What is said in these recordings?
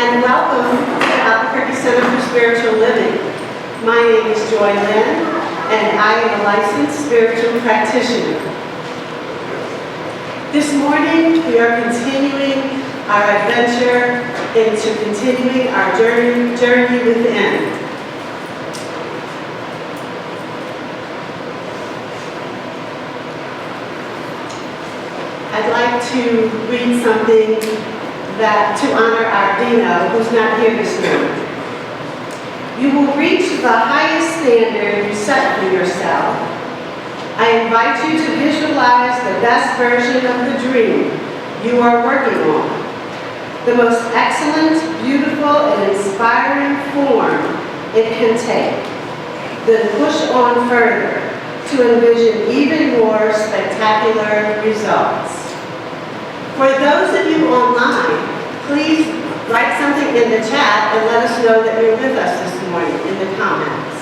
and welcome to Albuquerque Center for Spiritual Living. My name is Joy Lynn, and I am a licensed spiritual practitioner. This morning, we are continuing our adventure into continuing our journey within. I'd like to read something to honor our Dino, who's not here this morning. You will reach the highest standard you set for yourself. I invite you to visualize the best version of the dream you are working on, the most excellent, beautiful, and inspiring form it can take. Then push on further to envision even more spectacular results. For those of you online, please write something in the chat and let us know that you're with us this morning in the comments.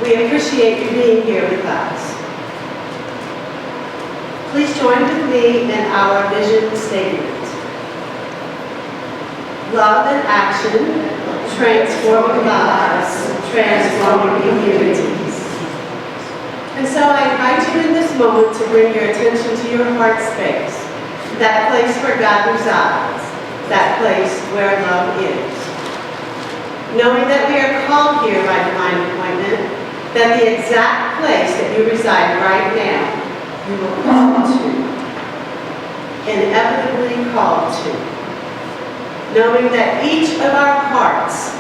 We appreciate you being here with us. Please join with me in our vision statement. Love and action, transforming lives, transforming communities. And so I invite you in this moment to bring your attention to your heart space, that place where God resides, that place where love is. Knowing that we are called here by divine appointment, that the exact place that you reside right now, you were called to, inevitably called to. Knowing that each of our hearts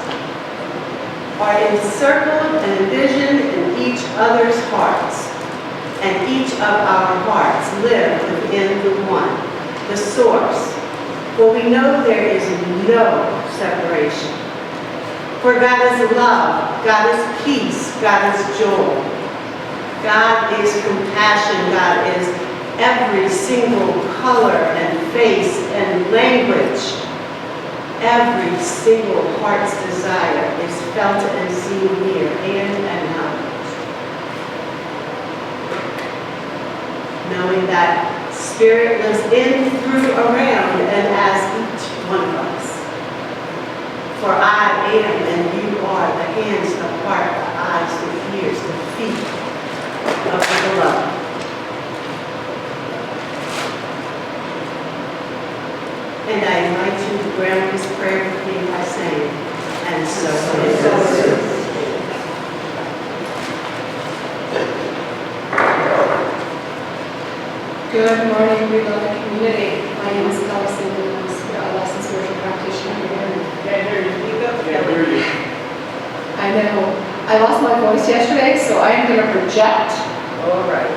are encircled and envisioned in each other's hearts, and each of our hearts live within the one, the source. For we know there is no separation. For God is love, God is peace, God is joy. God is compassion, God is every single color and face and language. Every single heart's desire is felt and seen here and out. Knowing that Spirit lives in, through, around, and as each one of us. For I am and you are the hands, the heart, the eyes, the ears, the feet of the beloved. And I invite you to grant this prayer with me by saying, and so it is. Good morning, beloved community. My name is Cuffee, and I'm a licensed spiritual practitioner here. Can't hear you. Speak up. Can't hear you. I know. I lost my voice yesterday, so I am going to project. All right.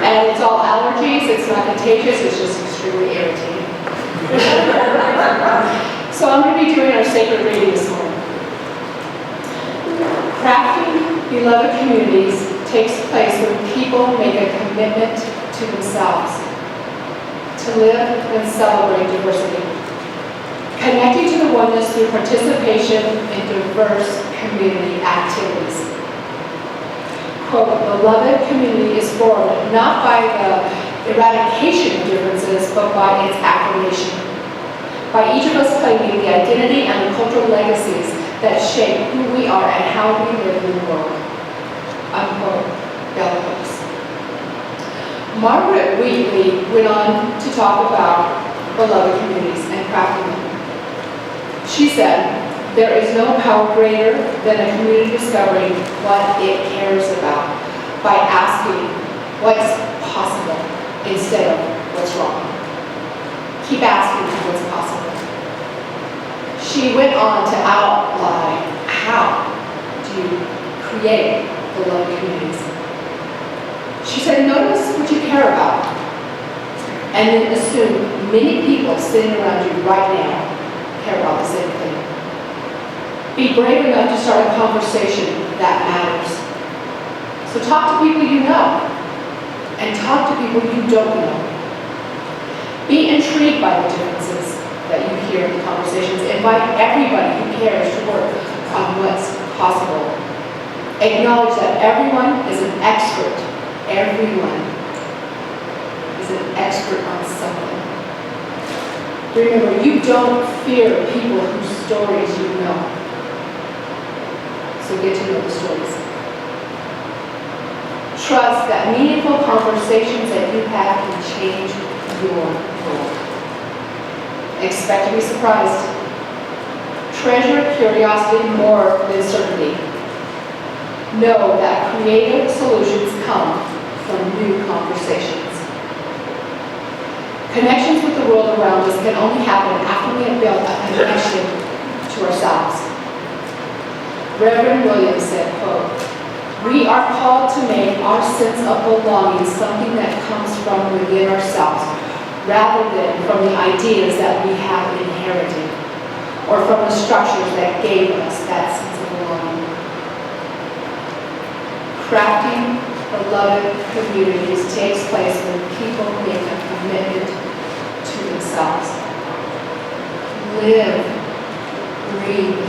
And it's all allergies. It's not contagious. It's just extremely irritating. So I'm going to be doing our sacred reading this morning. Crafting beloved communities takes place when people make a commitment to themselves, to live and celebrate diversity. Connecting to the oneness through participation in diverse community activities. Quote, beloved community is formed not by the eradication of differences, but by its affirmation. By each of us claiming the identity and the cultural legacies that shape who we are and how we live in the world. Unquote, Bell Hooks. Margaret Wheatley went on to talk about beloved communities and crafting them. She said, there is no power greater than a community discovering what it cares about by asking what's possible instead of what's wrong. Keep asking what's possible. She went on to outline how to create beloved communities. She said, notice what you care about, and then assume many people sitting around you right now care about the same thing. Be brave enough to start a conversation that matters. So talk to people you know, and talk to people you don't know. Be intrigued by the differences that you hear in the conversations. Invite everybody who cares to work on what's possible. Acknowledge that everyone is an expert. Everyone is an expert on something. Remember, you don't fear people who stories you know. So get to know the stories. Trust that meaningful conversations that you have can change your world. Expect to be surprised. Treasure curiosity more than certainty. Know that creative solutions come from new conversations. Connections with the world around us can only happen after we have built a connection to ourselves. Reverend Williams said, quote, "We are called to make our sense of belonging something that comes from within ourselves, rather than from the ideas that we have inherited, or from the structures that gave us that sense of belonging." Crafting beloved communities takes place when people make a commitment to themselves. Live, breathe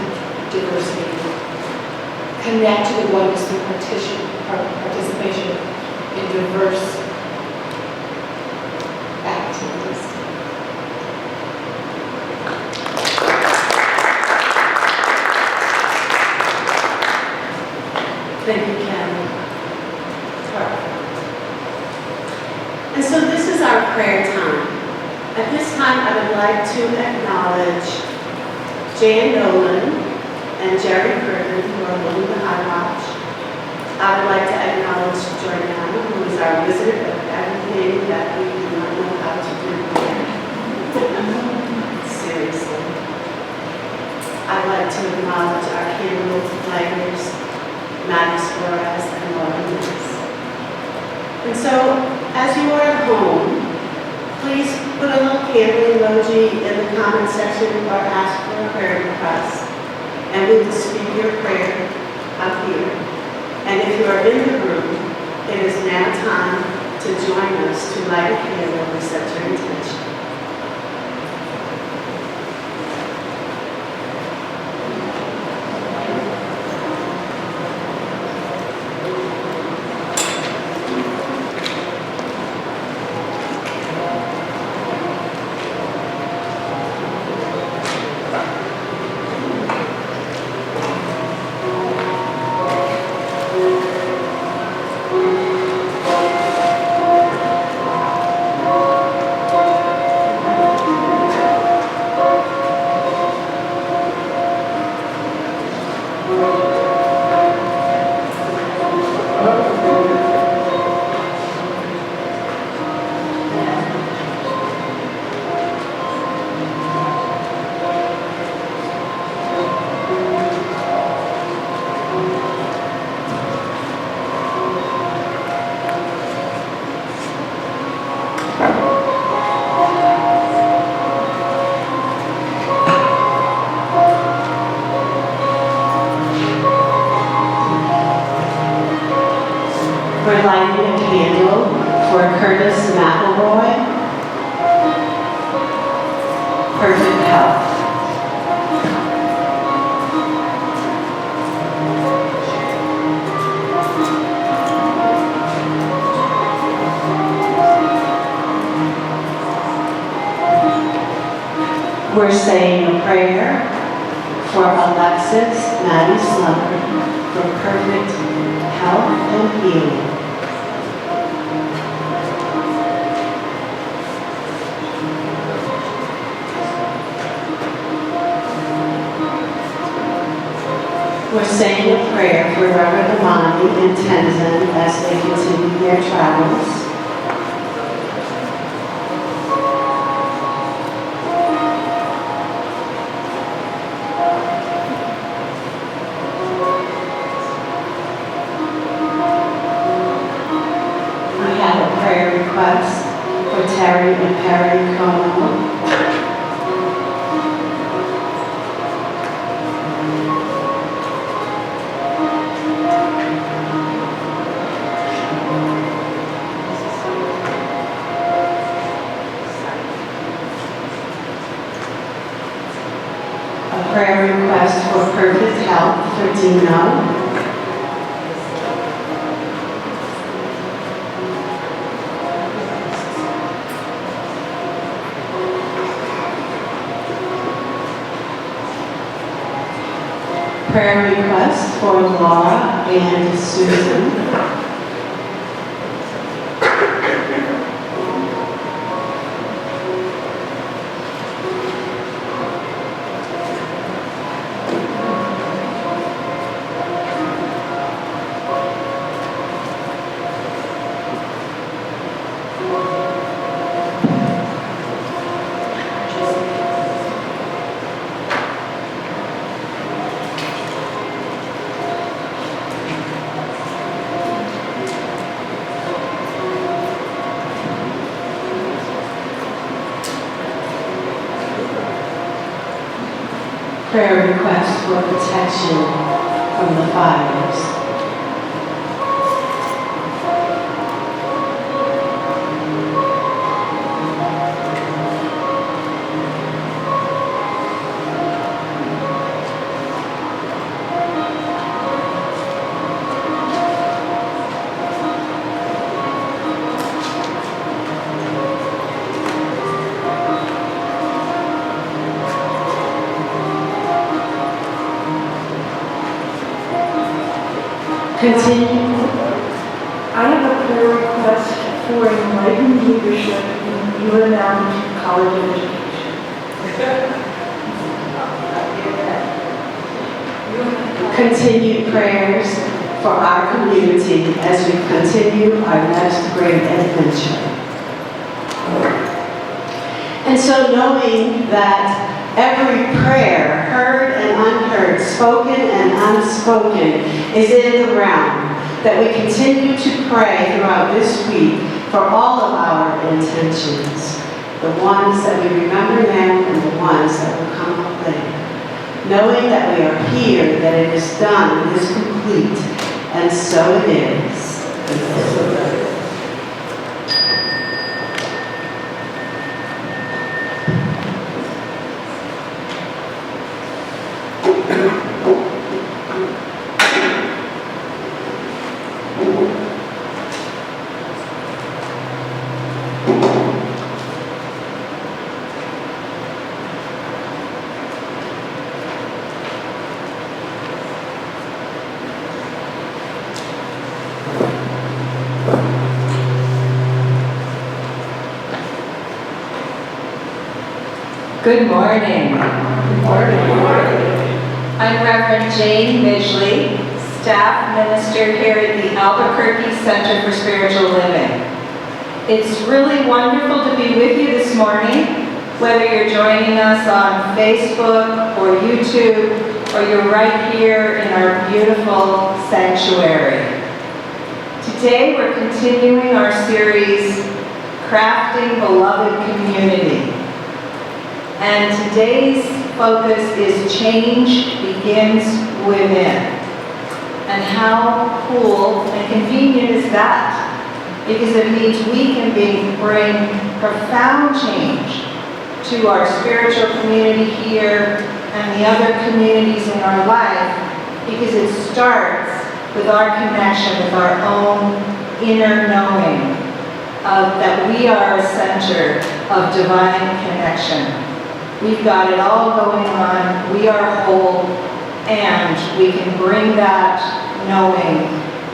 diversity. Connect to the oneness through participation in diverse activities. Thank you, Kathy. And so this is our prayer time. At this time, I would like to acknowledge Jan Nolan and Jerry Curtin, who are holding the high watch. I would like to acknowledge Jordana, who is our wizard of everything that we do not know how to do yet. Seriously. I'd like to acknowledge our candle lighters, Maddie Suarez and Laura Lewis. And so, as you are at home, please put a little candle emoji in the comment section or ask for a prayer request, and we will speak your prayer up here. And if you are in the room, it is now time to join us to light a candle and set your intention. We're lighting a candle for Curtis McElroy. Perfect health. We're saying a prayer for Alexis Maddie Slumber for perfect health and healing. We're saying a prayer for Reverend Amani and Tenzin as they continue their travels. We have a prayer request for Terry and Perry Como. Prayer request for perfect health for Dino. A Prayer request for Laura and Susan. Prayer request for protection from the fires. Continue. I have a prayer request for enlightened leadership in UNM College of Education. Continued prayers for our community as we continue our next great adventure. And so knowing that every prayer, heard and unheard, spoken and unspoken, is in the realm, that we continue to pray throughout this week for all of our intentions, the ones that we remember now and the ones that will come up later. Knowing that we are here, that it is done, it is complete, and so it is. And so it is. Good morning. Good morning. I'm Reverend Jane Midgley, staff minister here at the Albuquerque Center for Spiritual Living. It's really wonderful to be with you this morning, whether you're joining us on Facebook or YouTube, or you're right here in our beautiful sanctuary. Today we're continuing our series, Crafting Beloved Community. And today's focus is change begins within. And how cool and convenient is that? Because it means we can bring profound change to our spiritual community here and the other communities in our life, because it starts with our connection with our own inner knowing that we are a center of divine connection. We've got it all going on, we are whole, and we can bring that knowing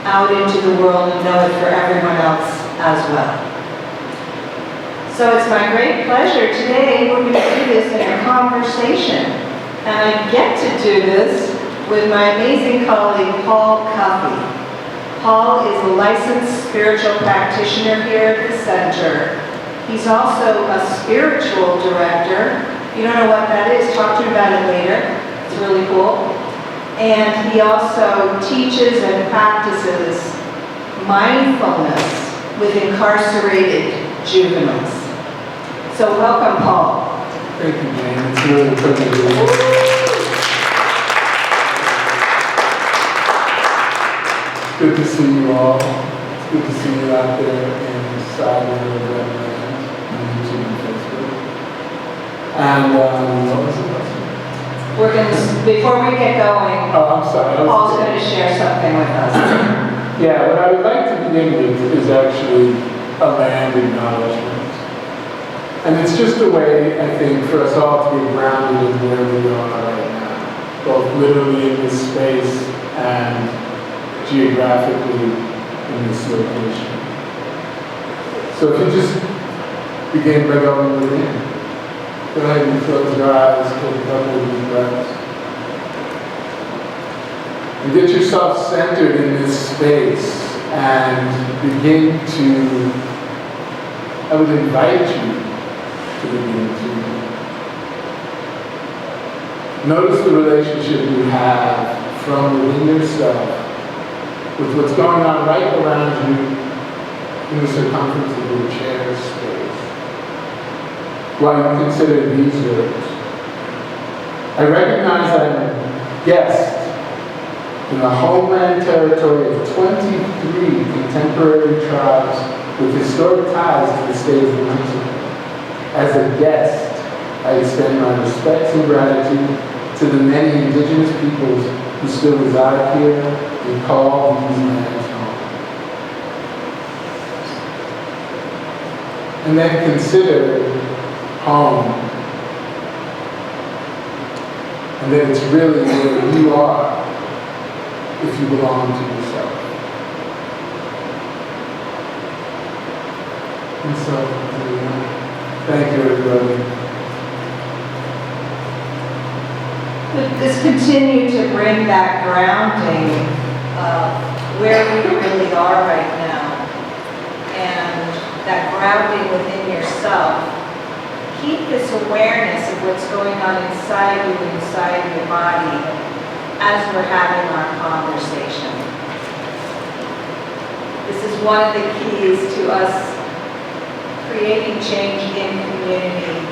out into the world and know it for everyone else as well. So it's my great pleasure today, we're going to do this in a conversation. And I get to do this with my amazing colleague, Paul Cuffee. Paul is a licensed spiritual practitioner here at the center. He's also a spiritual director. You don't know what that is, talk to me about it later. It's really cool. And he also teaches and practices mindfulness with incarcerated juveniles. So welcome, Paul. Thank you, Jane. It's really a privilege to be here. It's good to see you all. It's good to see you out there inside of the webland on YouTube and Facebook. And what was the question? We're going to, before we get going, Oh, I'm sorry. Paul's going to share something with us. Yeah, what I would like to begin with is actually a land acknowledgement. And it's just a way, I think, for us all to be grounded in where we are right now. both literally in this space and geographically in this location. So if you just begin by going within, go ahead and close your eyes, take a couple of deep breaths. And get yourself centered in this space and begin to, I would invite you to begin to notice the relationship you have from within yourself with what's going on right around you in the circumference of your chair space. While you consider these words, I recognize I'm a guest in a homeland territory of 23 contemporary tribes with historic ties to the state of New Mexico. As a guest, I extend my respects and gratitude to the many indigenous peoples who still reside here and call these lands home. And then consider home. And that it's really where you are if you belong to yourself. And so, thank you everybody. Just continue to bring that grounding of where we really are right now, and that grounding within yourself. Keep this awareness of what's going on inside you, inside your body, as we're having our conversation. This is one of the keys to us creating change in community,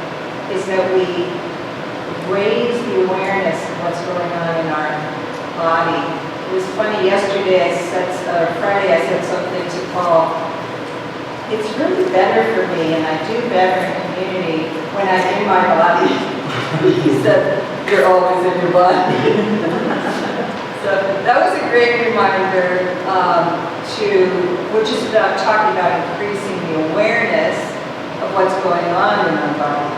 is that we raise the awareness of what's going on in our body. It was funny, yesterday Friday I said something to Paul. It's really better for me, and I do better in community when I'm in my body. He said, you're always in your body. So that was a great reminder which is about talking about increasing the awareness of what's going on in our body.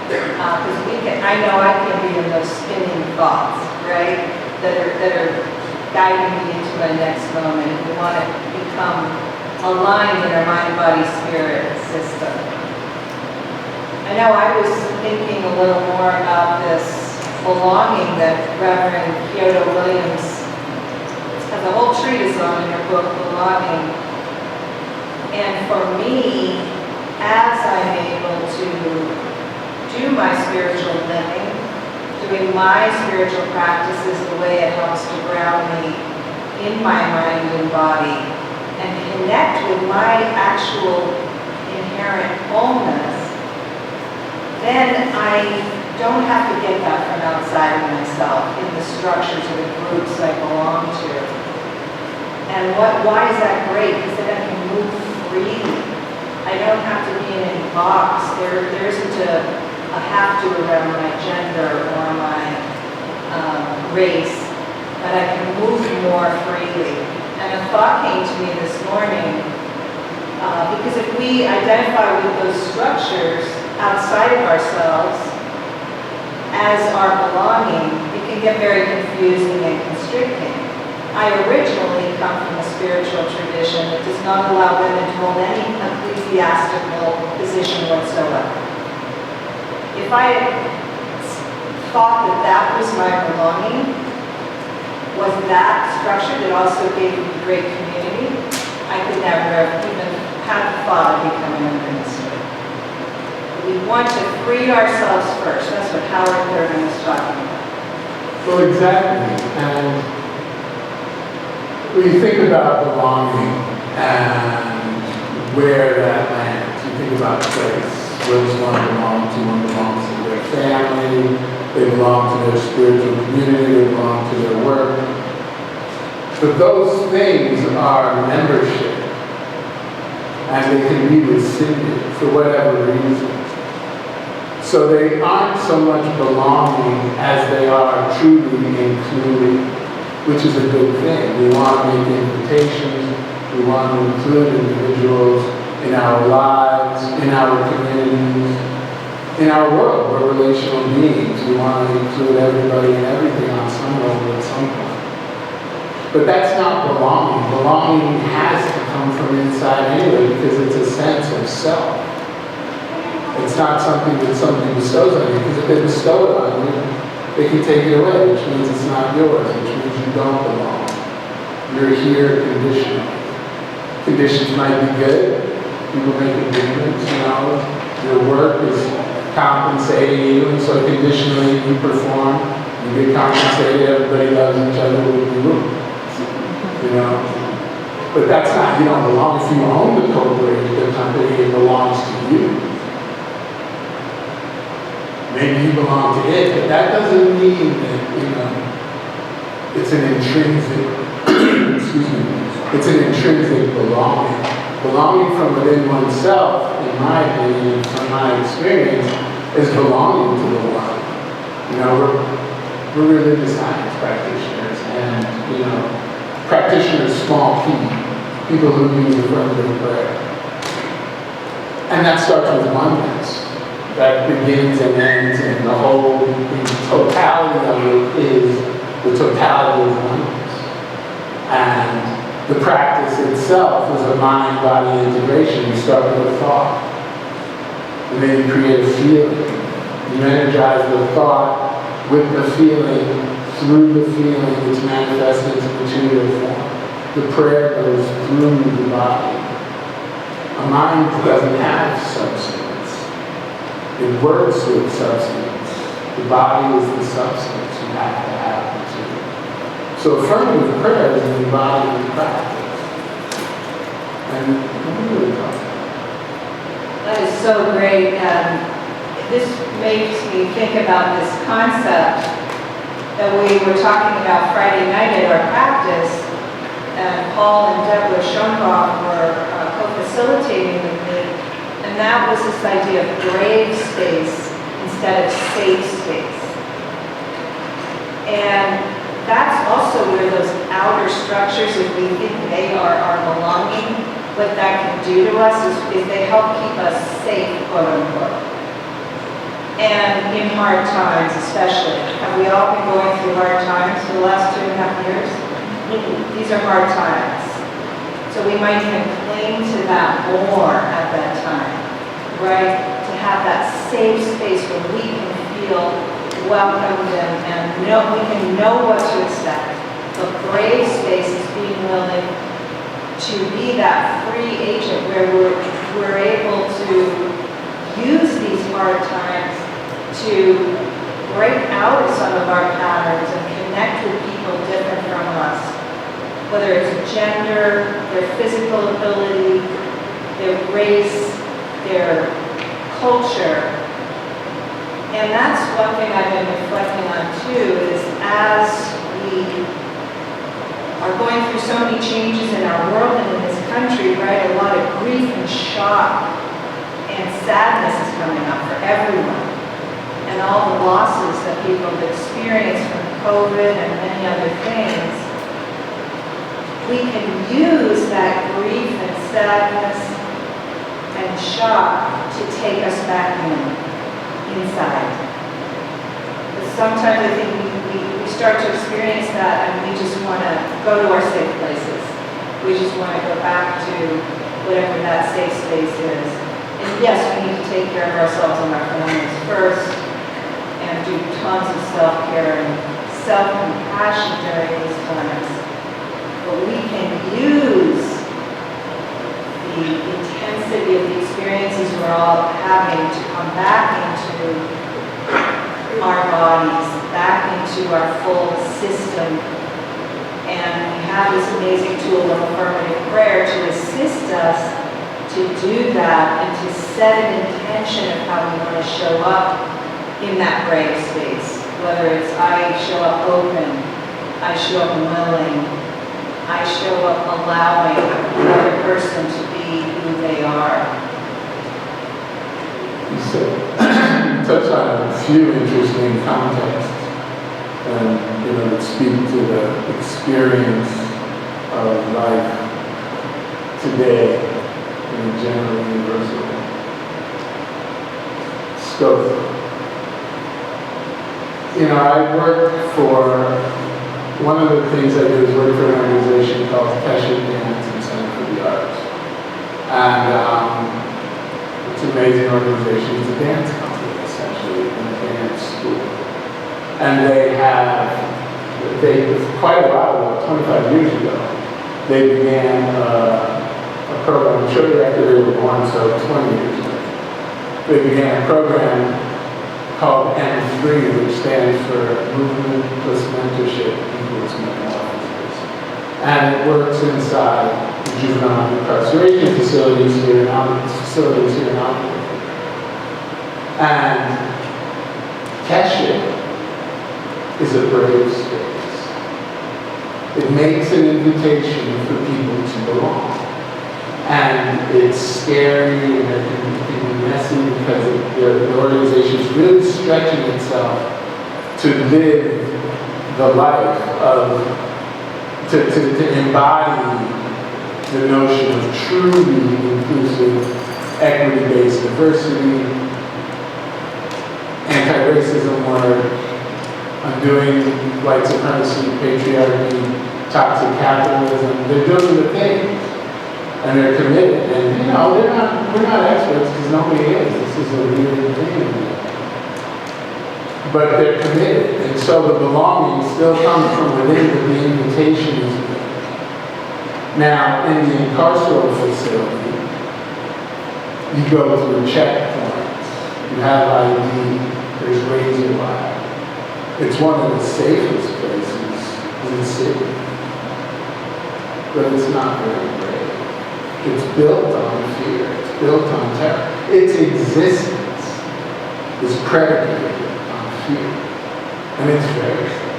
Because I know I can be in those spinning thoughts, right? That are guiding me into my next moment. We want to become aligned in our mind, body, spirit system. I know I was thinking a little more about this belonging that Reverend Kyoto Williams has a whole treatise on in her book, Belonging. And for me, as I'm able to do my spiritual living, doing my spiritual practices the way it helps to ground me in my mind and body, and connect with my actual inherent wholeness, then I don't have to get that from outside of myself in the structures of the groups I belong to. And why is that great? Because then I can move freely. I don't have to be in any box. There isn't a have to around my gender or my race, but I can move more freely. And a thought came to me this morning, because if we identify with those structures outside of ourselves as our belonging, it can get very confusing and constricting. I originally come from a spiritual tradition that does not allow women to hold any ecclesiastical position whatsoever. If I had thought that that was my belonging, was that structure that also gave me great community, I could never have even had the thought of becoming a minister. We want to free ourselves first. That's what Howard Thurman was talking about. Well, exactly. And when you think about belonging and where that lands, you think about place. Where does one belong to? One belongs to their family, they belong to their spiritual community, they belong to their work. But those things are membership, and they can be rescinded for whatever reason. So they aren't so much belonging as they are truly including, which is a good thing. We want to make invitations, we want to include individuals in our lives, in our communities. in our world, we're relational beings. We want to include everybody and everything on some level at some point. But that's not belonging. Belonging has to come from inside anyway because it's a sense of self. It's not something that somebody bestows on you, because if they bestow it on you, they can take it away, which means it's not yours, which means you don't belong. You're here conditionally. Conditions might be good. People make agreements, you know. Your work is compensating you, and so conditionally you perform, you get compensated, everybody loves each other with the room. You know? But that's not, you don't belong. If you own the corporation, the company, it belongs to you. Maybe you belong to it, but that doesn't mean that, you know, it's an intrinsic, excuse me, it's an intrinsic belonging. Belonging from within oneself, in my opinion, from my experience, is belonging to the one. You know, we're religious science practitioners, and, you know, practitioners, small p, people who use affirmative prayer. And that starts with oneness. That begins and ends, and the whole totality of it is the totality of oneness. And the practice itself is a mind-body integration. You start with a thought, and then you create a feeling. You energize the thought with the feeling. Through the feeling, it's manifested into material form. The prayer goes through the body. A mind doesn't have substance. It works with substance. The body is the substance. You have to have the two. So affirmative prayer is an embodied practice. And what are we talking about? That is so great. This makes me think about this concept that we were talking about Friday night at our practice. And Paul and Deborah Schoenbach were co-facilitating with me. And that was this idea of brave space instead of safe space. And that's also where those outer structures, if we think they are our belonging, what that can do to us is they help keep us safe, quote unquote. And in hard times especially. Have we all been going through hard times for the last 2.5 years? These are hard times. So we might even cling to that more at that time, right? To have that safe space where we can feel welcomed and know, we can know what to expect. The brave space is being willing to be that free agent where we're able to use these hard times to break out of some of our patterns and connect with people different from us. Whether it's gender, their physical ability, their race, their culture. And that's one thing I've been reflecting on too, is as we are going through so many changes in our world and in this country, right, a lot of grief and shock and sadness is coming up for everyone. And all the losses that people have experienced from COVID and many other things. We can use that grief and sadness and shock to take us back inside. But sometimes I think we start to experience that and we just want to go to our safe places. We just want to go back to whatever that safe space is. And yes, we need to take care of ourselves and our families first and do tons of self-care and self-compassion during these times. But we can use the intensity of the experiences we're all having to come back into our bodies, back into our full system. And we have this amazing tool of affirmative prayer to assist us to do that and to set an intention of how we want to show up in that brave space. Whether it's I show up open, I show up willing, I show up allowing another person to be who they are. You said, touched on a few interesting contexts, and you know, that speak to the experience of life today in a general universal. go through. You know, I work for, one of the things I do is work for an organization called Cuffee and Center for the Arts. And it's an amazing organization. It's a dance company, essentially, and a dance school. And quite a while ago, 25 years ago, they began a program, shortly after they were born, so 20 years ago. They began a program called M3, which stands for Movement Plus Mentorship Equals Metamorphosis. And it works inside the juvenile incarceration facilities here in Albuquerque. And Keshe is a brave space. It makes an invitation for people to belong. And it's scary and it can be messy because the organization is really stretching itself to live the life of, to embody the notion of truly inclusive, equity-based diversity, anti-racism work, undoing white supremacy, patriarchy, toxic capitalism. They're doing the things. And they're committed, and you know, we're not experts because nobody is. This is a weird thing. But they're committed, and so the belonging still comes from within, but the invitation is within. Now, in the incarceral facility, you go through checkpoints. You have ID, there's razor wire. It's one of the safest places in the city. But it's not very great. It's built on fear. It's built on terror. Its existence is predicated on fear. And it's very sad.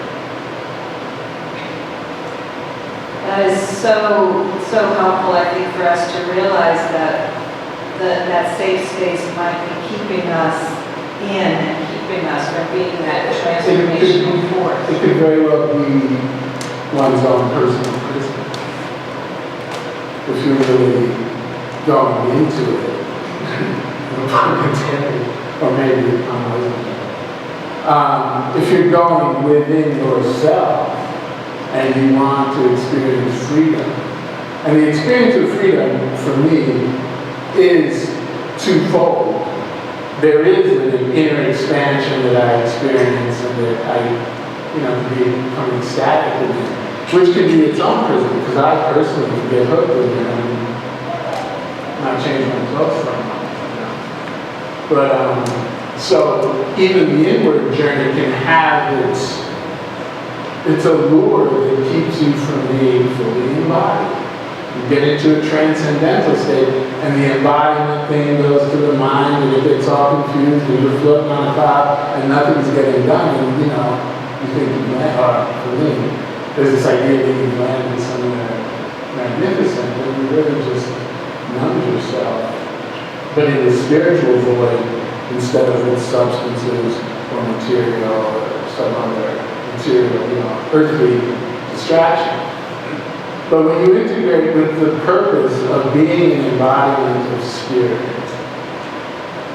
That is so helpful, I think, for us to realize that that safe space might be keeping us in and keeping us from being that transformational force. It could very well be one's own personal prison. If you're really going into it, or maybe if you're going within yourself and you want to experience freedom, and the experience of freedom for me is twofold. There is an inner expansion that I experience and that I, can become ecstatic with. Which could be its own prison, because I personally can get hooked with it and not change my clothes from it. But, so even the inward journey can have its allure that keeps you from being fully embodied. You get into a transcendental state, and the embodiment thing goes to the mind, and it gets all confused, and you're floating on a cloud, and nothing's getting done, and you think you can, for me. There's this idea that you land somewhere magnificent, and you really just numb yourself. But in the spiritual void, instead of with substances or material or some other material, earthly distraction. But when you integrate with the purpose of being an embodiment of spirit,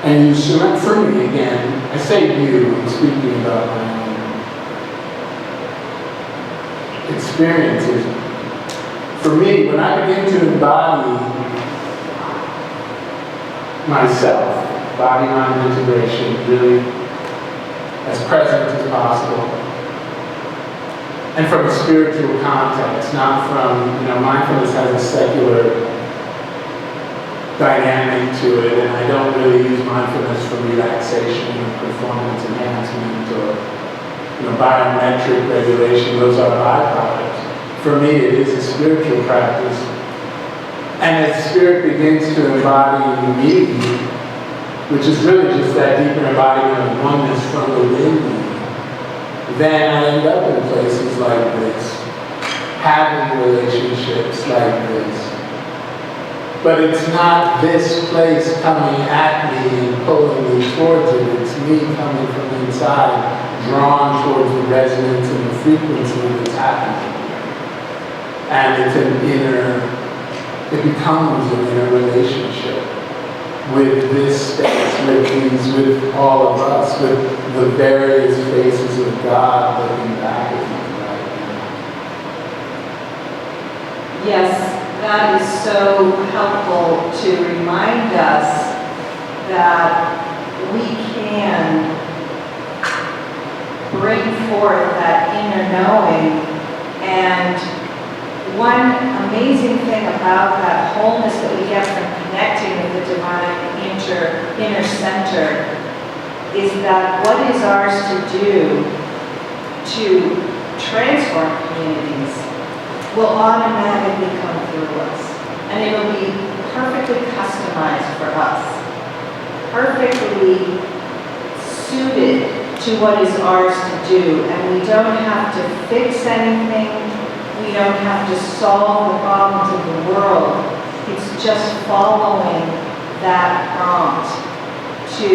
and you surrender, for me again, I say you, I'm speaking about my own experiences. For me, when I begin to embody myself, body-mind integration, really as present as possible, and from a spiritual context, not from, mindfulness has a secular dynamic to it, and I don't really use mindfulness for relaxation or performance enhancement or biometric regulation. Those are byproducts. For me, it is a spiritual practice. And as spirit begins to embody me, which is really just that deeper embodiment of oneness from within me, then I end up in places like this, having relationships like this. But it's not this place coming at me and pulling me towards it. It's me coming from inside, drawn towards the resonance and the frequency that's happening. And it's it becomes an inner relationship. with this space, with all of us, with the various faces of God looking back at you right Yes, that is so helpful to remind us that we can bring forth that inner knowing. And one amazing thing about that wholeness that we get from connecting with the divine inner center is that what is ours to do to transform communities will automatically come through us. And it will be perfectly customized for us, perfectly suited to what is ours to do. And we don't have to fix anything. We don't have to solve the problems of the world. It's just following that prompt to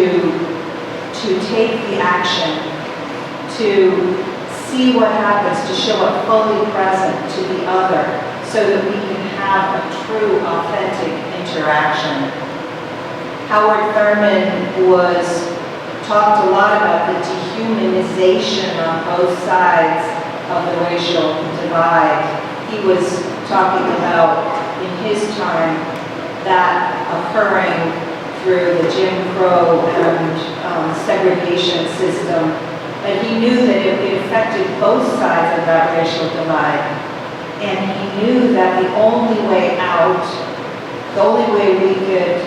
take the action, to see what happens, to show up fully present to the other so that we can have a true, authentic interaction. Howard Thurman talked a lot about the dehumanization on both sides of the racial divide. He was talking about, in his time, that occurring through the Jim Crow and segregation system. But he knew that it affected both sides of that racial divide. And he knew that the only way out, the only way we could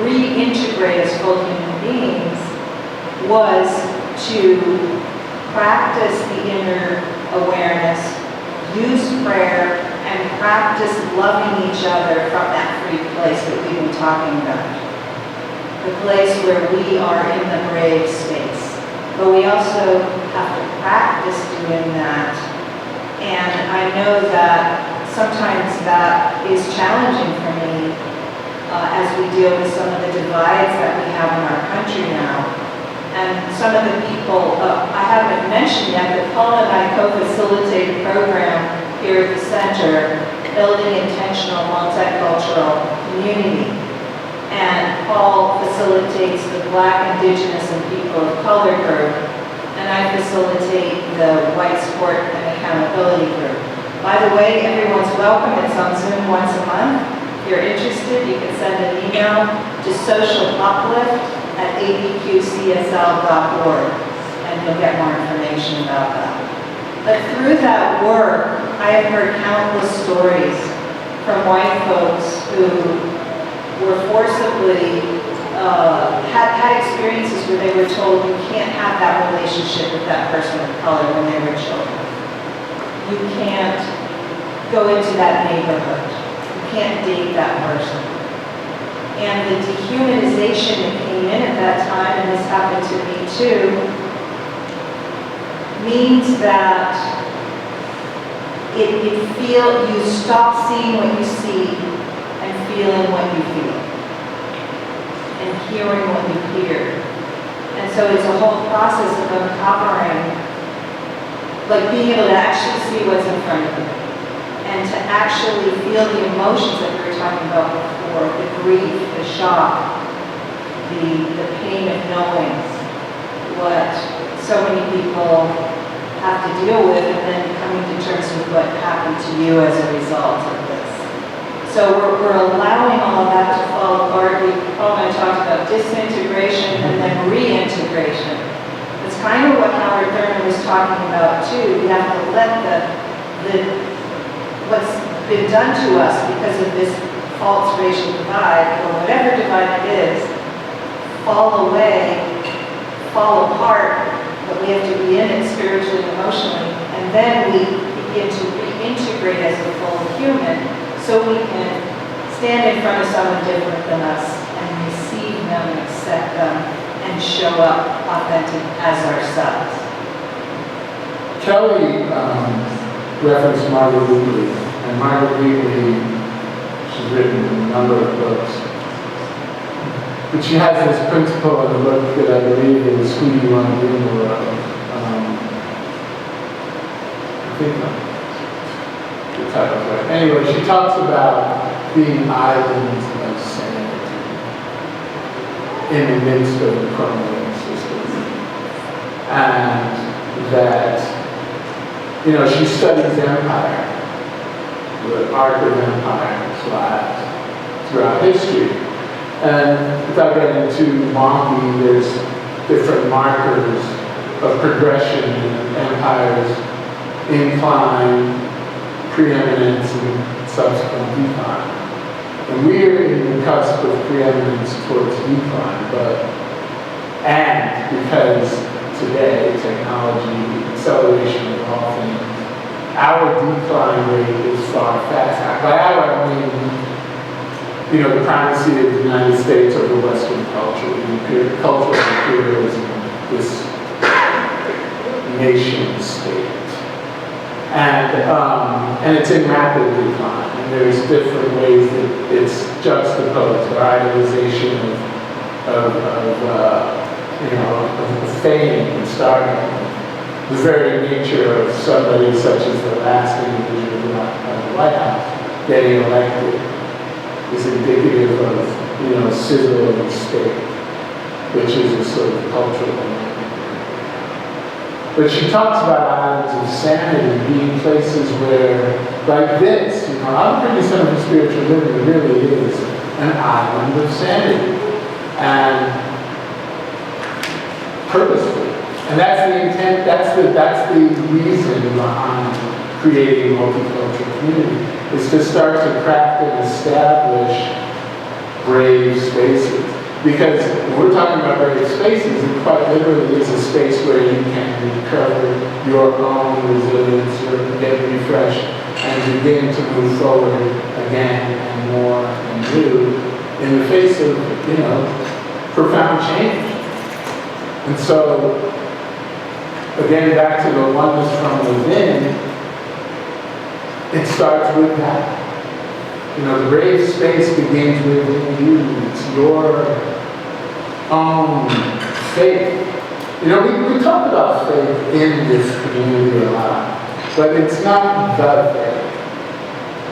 reintegrate as full human beings was to practice the inner awareness, use prayer, and practice loving each other from that free place that we've been talking about. The place where we are in the brave space. But we also have to practice doing that. And I know that sometimes that is challenging for me as we deal with some of the divides that we have in our country now. And some of the people, I haven't mentioned yet, but Paul and I co-facilitate a program here at the center, Building Intentional Multicultural Community. And Paul facilitates the Black, Indigenous, and People of Color group, and I facilitate the White Support and Accountability group. By the way, everyone's welcome. It's on Zoom once a month. If you're interested, you can send an email to socialuplift@abqcsl.org, and you'll get more information about that. But through that work, I have heard countless stories from white folks who were forcibly, had experiences where they were told you can't have that relationship with that person of color when they were children. You can't go into that neighborhood. You can't date that person. And the dehumanization that came in at that time, and this happened to me too, means that you stop seeing what you see and feeling what you feel and hearing what you hear. And so it's a whole process of uncovering, like being able to actually see what's in front of you and to actually feel the emotions that we were talking about before, the grief, the shock, the pain of knowing what so many people have to deal with, and then coming to terms with what happened to you as a result of this. So we're allowing all of that to fall apart. Paul and I talked about disintegration and then reintegration. It's kind of what Howard Thurman was talking about too. We have to let what's been done to us because of this false racial divide, or whatever divide it is, fall away, fall apart, but we have to be in it spiritually and emotionally, and then we begin to reintegrate as a full human so we can stand in front of someone different than us and receive them and accept them and show up authentic as ourselves. Kelly referenced Margaret Midgley, and Margaret Midgley, she's written a number of books. But she has this principle in the book that I believe is who you want to be in the world. I think the title's right. Anyway, she talks about being islands of sanity. in the midst of the crumbling system. And that, she studies empire, the arc of empires throughout history. And without getting too wonky, there's different markers of progression in empires, incline, preeminence, and subsequent decline. And we're in the cusp of preeminence towards decline, and because today, technology, acceleration of all things, our decline rate is far faster. By our, I mean, the primacy of the United States over Western culture, the cultural imperialism, this nation state. And it's in rapid decline. And there's different ways that it's juxtaposed, or idolization of fame and stardom. The very nature of somebody such as the last individual in the White House getting elected is indicative of, sizzle of the state, which is a sort of cultural thing. But she talks about islands of sanity being places where, like this, Albuquerque Center for Spiritual Living really is an island of sanity. And purposefully. And that's the intent, that's the reason behind creating a multicultural community, is to start to craft and establish brave spaces. Because when we're talking about brave spaces, it quite literally is a space where you can recover your own resilience, get refreshed, and begin to move forward again and more and new in the face of, profound change. And so, again, back to the oneness from within, it starts with that. The brave space begins within you. It's your own faith. We talk about faith in this community a lot, but it's not the faith,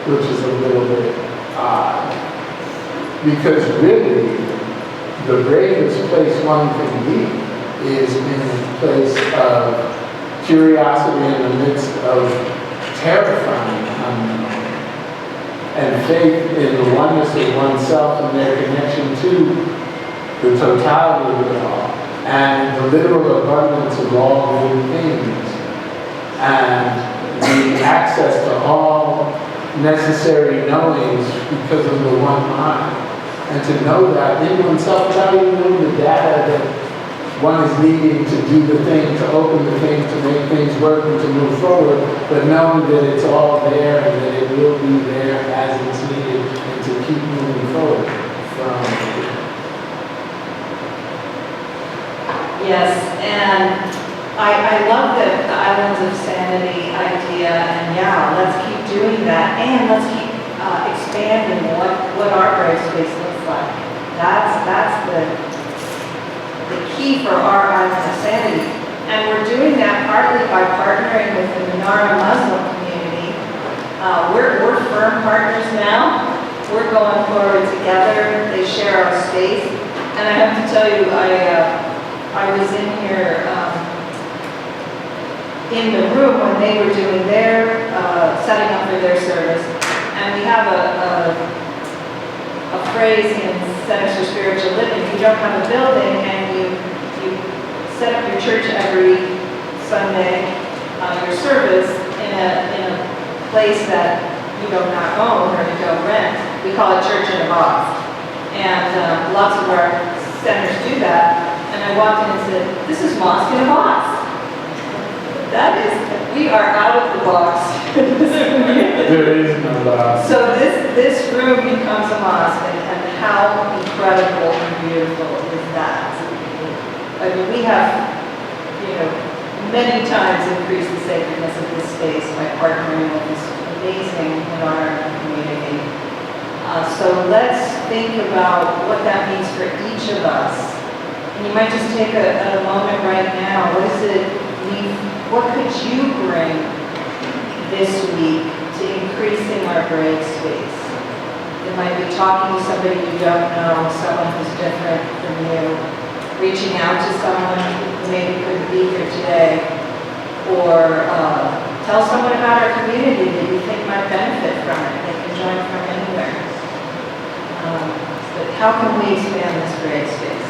which is a little bit odd. Because really, the bravest place one can be is in a place of curiosity in the midst of terrifying unknown. And faith in the oneness of oneself and their connection to the totality of it all, and the literal abundance of all good things, and the access to all necessary knowings because of the one mind. And to know that in oneself without even knowing the data that one is needing to do the thing, to open the thing, to make things work, and to move forward, but knowing that it's all there and that it will be there as it's needed, and to keep moving forward from it. Yes, and I love the Islands of Sanity idea, and yeah, let's keep doing that, and let's keep expanding what our brave space looks like. That's the key for our Island of Sanity. And we're doing that partly by partnering with the Minara Muslim community. We're firm partners now. We're going forward together. They share our space. And I have to tell you, I was in here in the room when they were doing their, setting up for their service. And we have a phrase in Centers for Spiritual Living: you don't have a building and you set up your church every Sunday, your service in a place that you do not own or you don't rent. We call it church in a box. And lots of our centers do that. And I walked in and said, this is mosque in a box. That is, we are out of the box. There is no box. So this room becomes a mosque, and how incredible and beautiful is that? I mean, we have, many times increased the sacredness of this space by partnering with this amazing Minara community. So let's think about what that means for each of us. And you might just take a moment right now. What does it mean? What could you bring this week to increasing our brave space? It might be talking to somebody you don't know, someone who's different from you, reaching out to someone who maybe couldn't be here today, or tell someone about our community that you think might benefit from it. They can join from anywhere. But how can we expand this grade space?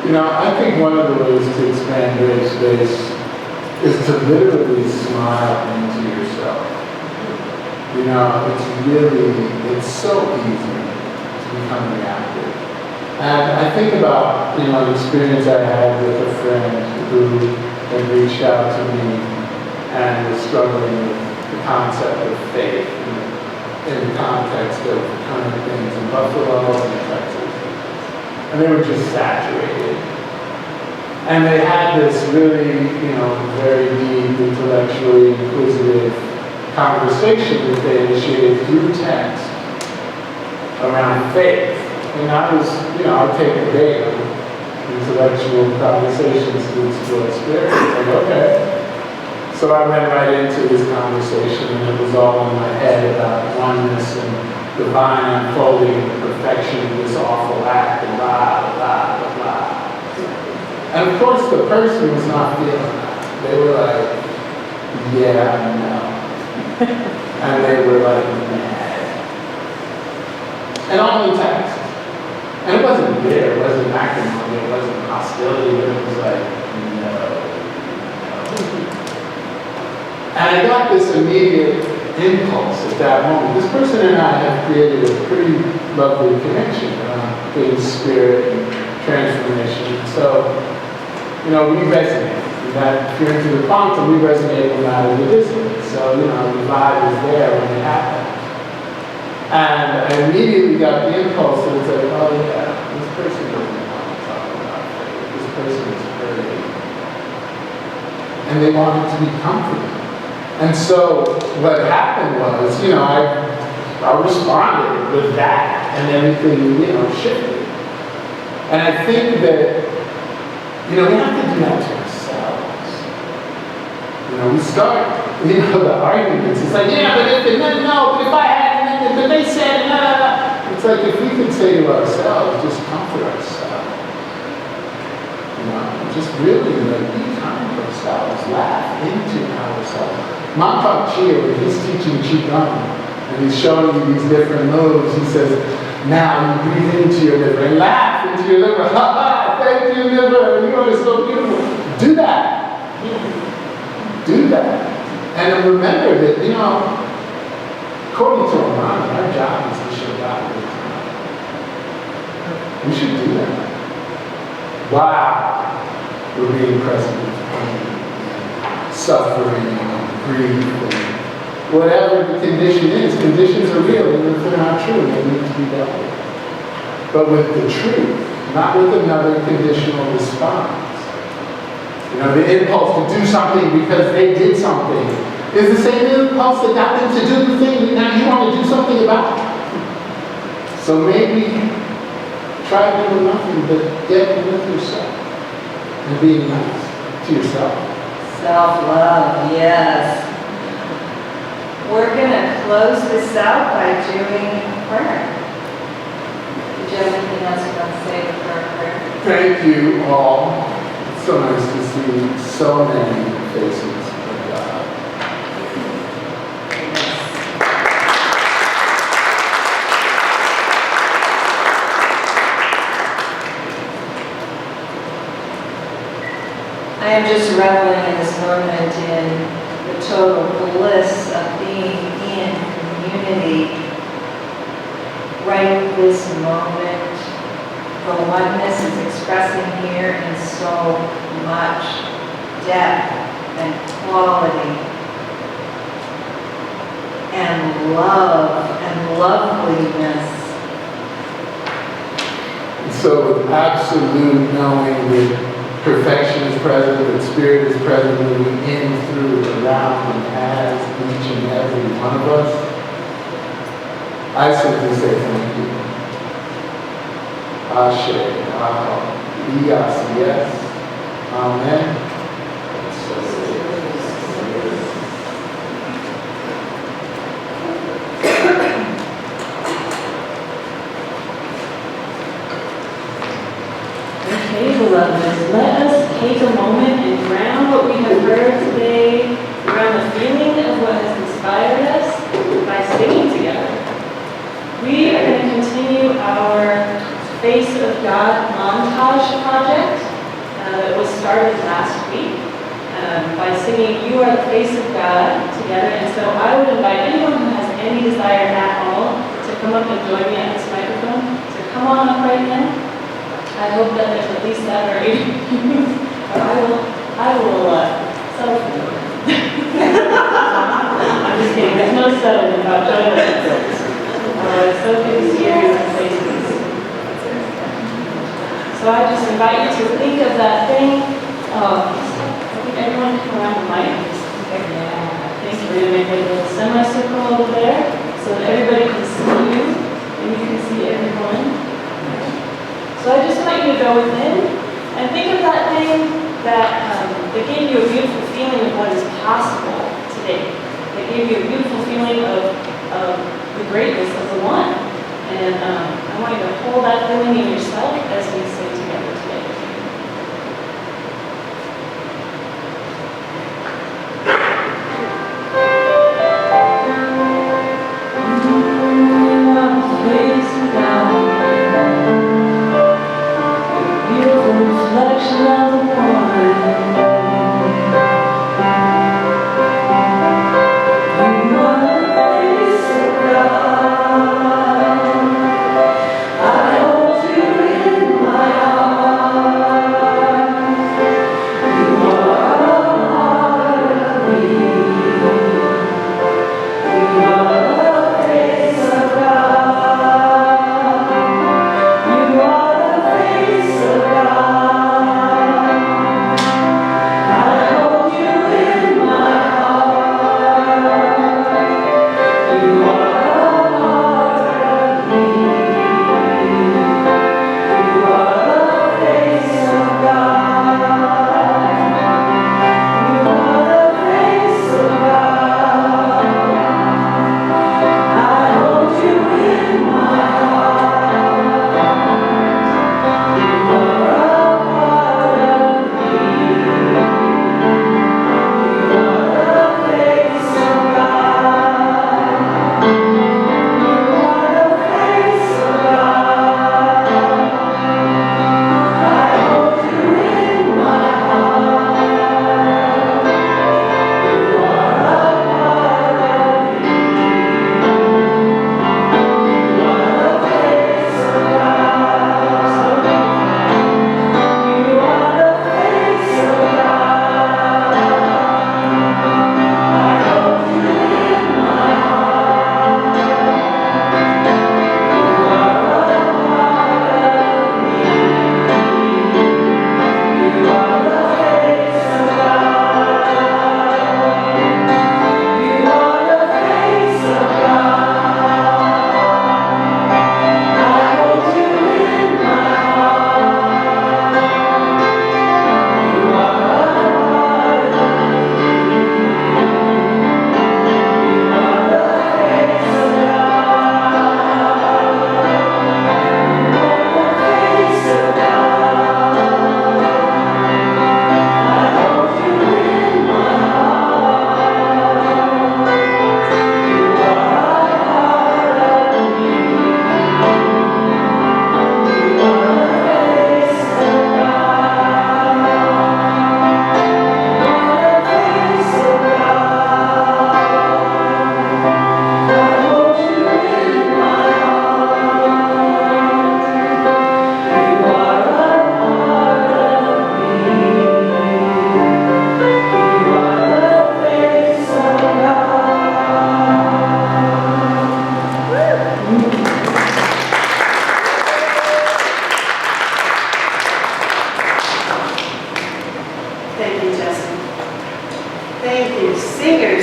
You know, I think one of the ways to expand grade space is to literally smile into yourself. You know, it's so easy to become reactive. And I think about, you know, the experience I had with a friend who had reached out to me and was struggling with the concept of faith in the context of current things in Buffalo and Texas. And they were just saturated. And they had this really, you know, very deep, intellectually inquisitive conversation that they initiated through text around faith. And I was, you know, I take the bait on intellectual conversations to explore spirit. It's like, okay. So I went right into this conversation, and it was all in my head about oneness and divine unfolding and the perfection of this awful act, and blah, blah, blah, blah. And of course, the person was not feeling that. They were like, yeah, no. And they were like, mad. And all in text. And it wasn't bitter, it wasn't acrimony, it wasn't hostility, but it was like, no. And I got this immediate impulse at that moment. This person and I have created a pretty lovely connection around faith, spirit, and transformation. So, you know, we resonate. That if you're into the quantum, we resonate no matter the distance. So, you know, the vibe is there when it happens. And I immediately got the impulse that it's like, oh yeah, this person doesn't want to talk about faith. This person is hurting. And they wanted to be comforted. And so what happened was, you know, I responded with that, and everything, you know, shifted. And I think that, you know, we have to do that to ourselves. You know, we start, you know, the arguments. It's like, yeah, but if I had, but they said, It's like if we could say to ourselves, just comfort ourselves. You know, just really like be kind to ourselves, laugh into ourselves. Mantak Chia, when he's teaching Qigong, and he's showing you these different moves, he says, now you breathe into your liver and laugh into your liver. Ha ha, thank you, liver, you are so beautiful. Do that. Do that. And remember that, you know, according to Iran, our job is to show God every time. We should do that. Wow. We're being present with pain, suffering, grief, and whatever the condition is. Conditions are real, even if they're not true, they need to be dealt with. But with the truth, not with another conditional response. You know, the impulse to do something because they did something is the same impulse that got them to do the thing that now you want to do something about. So maybe try doing nothing but get with yourself and being nice to yourself. Self-love, yes. We're going to close this out by doing prayer. Did you have anything else you want to say before our prayer? Thank you all. It's so nice to see so many faces of God. I am just reveling in this moment in the total bliss of being in community right this moment. The oneness is expressing here in so much depth and quality and love and loveliness. So with absolute knowing that perfection is present, that spirit is present, moving in, through, around, and as each and every one of us, I simply say thank you. Ashe, Aho, Iyas, yes, Amen. Okay, beloved, let us take a moment and ground what we have heard today, ground the feeling of what has inspired us by singing together. We are going to continue our Face of God montage project that was started last week by singing You Are the Face of God together. And so I would invite anyone who has any desire at all to come up and join me at this microphone. So come on up right now. I hope that there's at least 7 or 8 or I will settle for you. I'm just kidding, there's no settling about joining us. It's so good to see everyone's faces. So I just invite you to think of that thing. I think everyone come around the mic. Thanks. We're going to make a little semicircle over there so that everybody can see you and you can see everyone. So I just want you to go within and think of that thing that gave you a beautiful feeling of what is possible today. That gave you a beautiful feeling of the greatness of the one. And I want you to hold that feeling in yourself as we sing together today.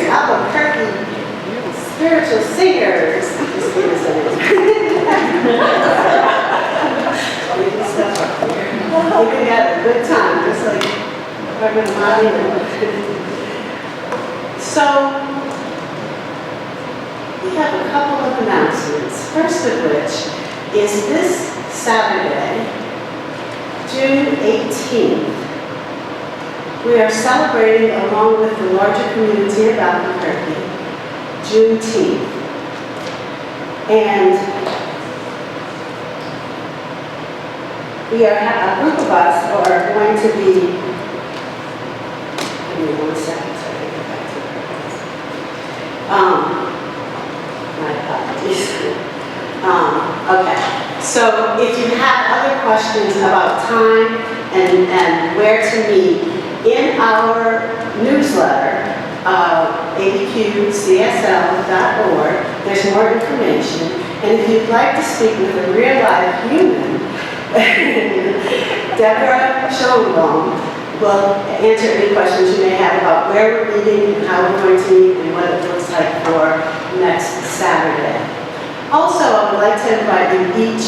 Albuquerque spiritual singers. We could have a good time, just like Reverend Marty. So, we have a couple of announcements. First of which is this Saturday, June 18th, we are celebrating along with the larger community of Albuquerque, Juneteenth. And we are, a group of us are going to be, give me 1 second so I can get back to the my apologies. Okay, so if you have other questions about time and where to meet, in our newsletter, ABQCSL.org, there's more information. And if you'd like to speak with a real life human, Deborah Schoenbaum will answer any questions you may have about where we're meeting and how we're going to meet and what it looks like for next Saturday. Also, I would like to invite you each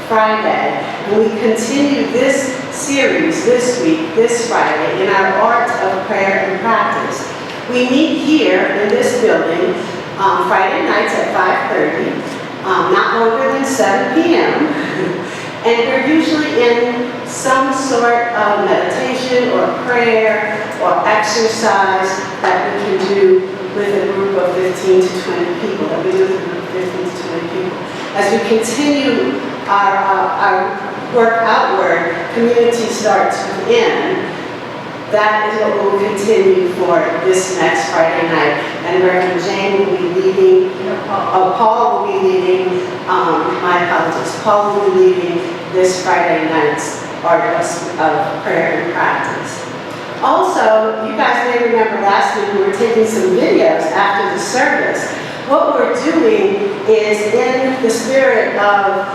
Friday, and we continue this series this week, this Friday, in our Art of Prayer and Practice. We meet here in this building Friday nights at 5:30, not longer than 7 p.m. And we're usually in some sort of meditation or prayer or exercise that we can do with a group of 15 to 20 people, that we do with a group of 15 to 20 people. As we continue our work outward, community starts within. That is what we'll continue for this next Friday night. And Reverend Jane will be leading, Paul will be leading, my apologies, Paul will be leading this Friday night's Art of Prayer and Practice. Also, you guys may remember last week we were taking some videos after the service. What we're doing is, in the spirit of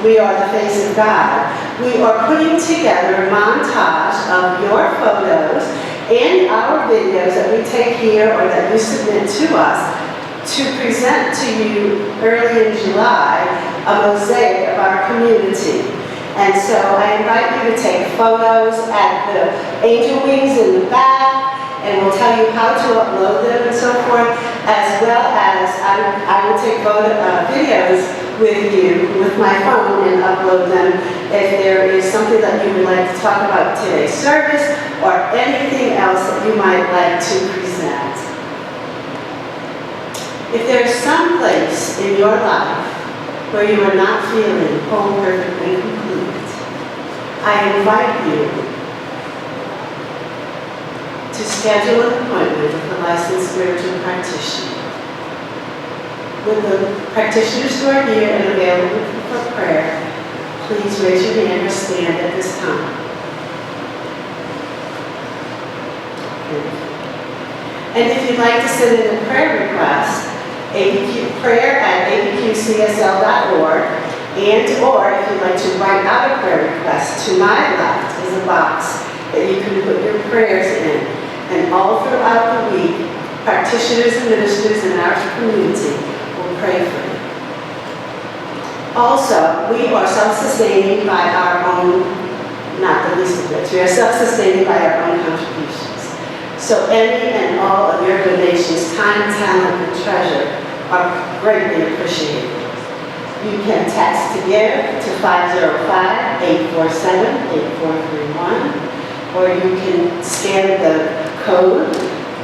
we are the face of God, we are putting together a montage of your photos and our videos that we take here or that you submit to us to present to you early in July a mosaic of our community. And so I invite you to take photos at the angel wings in the back, and we'll tell you how to upload them and so forth, as well as I will take videos with you with my phone and upload them if there is something that you would like to talk about today's service or anything else that you might like to present. If there's some place in your life where you are not feeling whole, perfect, and complete, I invite you to schedule an appointment with a licensed spiritual practitioner. With the practitioners who are here and available for prayer, please raise your hand or stand at this time. And if you'd like to send in a prayer request, prayer@abqcsl.org, and or if you'd like to write out a prayer request, to my left is a box that you can put your prayers in. And all throughout the week, practitioners and ministers in our community will pray for you. Also, we are self-sustaining by our own, not the least of which, we are self-sustaining by our own contributions. So any and all of your donations, time, talent, and treasure are greatly appreciated. You can text to give to 505-847-8431, or you can scan the code,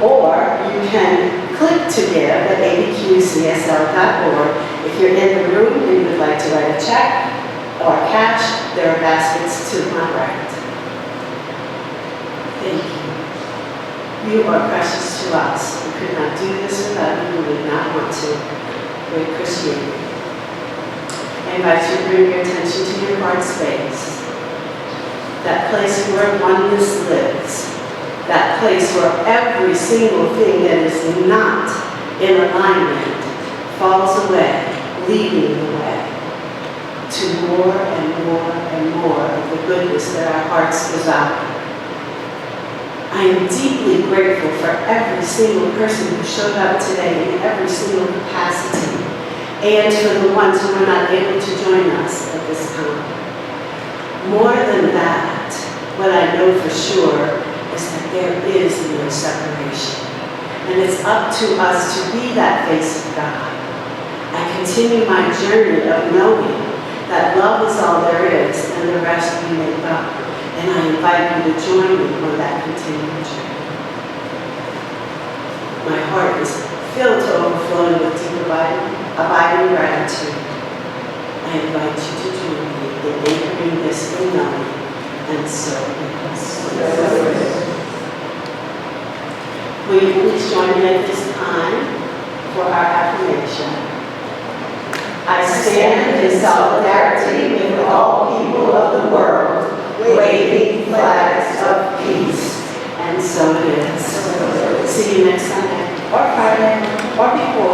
or you can click to give at abqcsl.org. If you're in the room and you would like to write a check or cash, there are baskets to my right. Thank you. You are precious to us. We could not do this without you. We would not want to. We appreciate you. I invite you to bring your attention to your heart space. That place where oneness lives. That place where every single thing that is not in alignment falls away, leading the way to more and more and more of the goodness that our hearts desire. I am deeply grateful for every single person who showed up today in every single capacity, and for the ones who were not able to join us at this time. More than that, what I know for sure is that there is no separation. And it's up to us to be that face of God. I continue my journey of knowing that love is all there is, and the rest we make up. And I invite you to join me on that continued journey. My heart is filled to overflowing with deep abiding gratitude. I invite you to join me in anchoring this in knowing, and so it is. Will you please join me at this time for our affirmation? I stand in solidarity with all people of the world, waving flags of peace. And so it is. See you next Sunday, or Friday, or before.